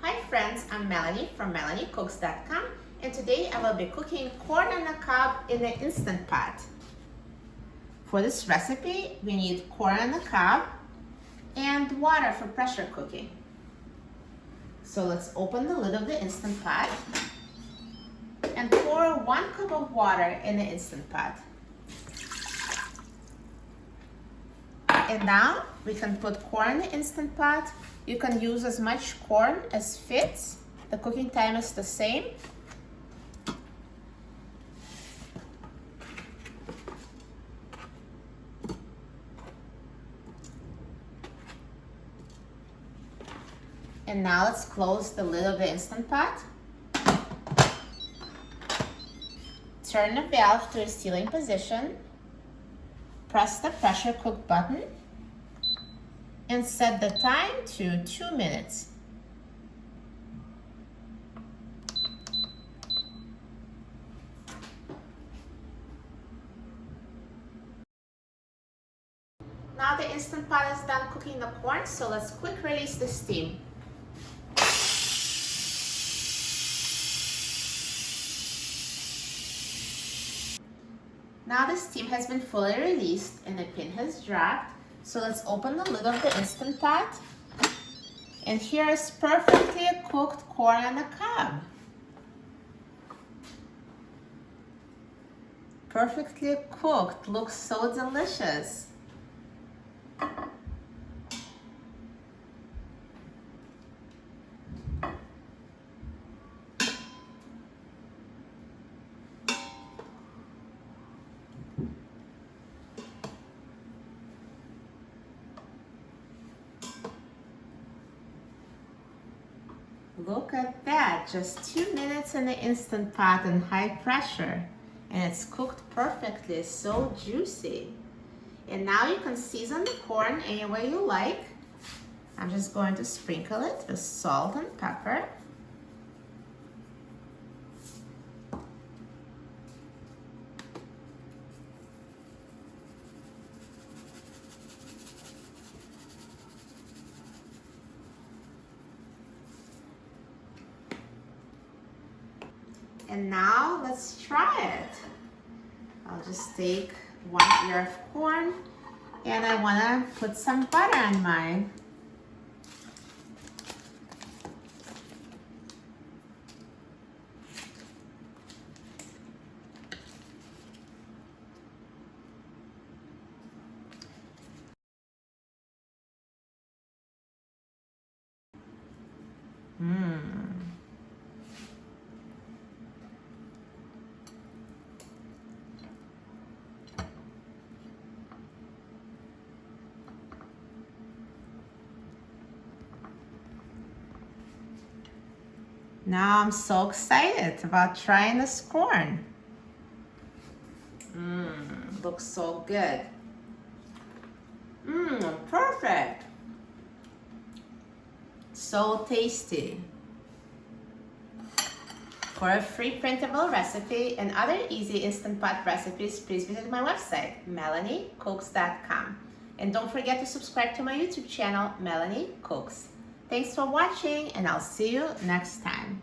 Hi friends, I'm Melanie from MelanieCooks.com, and today I will be cooking corn on the cob in an Instant Pot. For this recipe, we need corn on the cob and water for pressure cooking. So let's open the lid of the Instant Pot and pour 1 cup of water in the Instant Pot. And now we can put corn in the Instant Pot. You can use as much corn as fits. The cooking time is the same. And now let's close the lid of the Instant Pot. Turn the valve to a sealing position. Press the pressure cook button and set the time to 2 minutes. Now the Instant Pot is done cooking the corn, so let's quick release the steam. Now the steam has been fully released and the pin has dropped. So let's open the lid of the Instant Pot. And here is perfectly cooked corn on the cob. Perfectly cooked, looks so delicious. Look at that, just 2 minutes in the Instant Pot on high pressure. And it's cooked perfectly, so juicy. And now you can season the corn any way you like. I'm just going to sprinkle it with salt and pepper. And now let's try it. I'll just take 1 ear of corn and I want to put some butter on mine. Now I'm so excited about trying this corn. Looks so good. Perfect. So tasty. For a free printable recipe and other easy Instant Pot recipes, please visit my website, MelanieCooks.com. And don't forget to subscribe to my YouTube channel, Melanie Cooks. Thanks for watching, and I'll see you next time.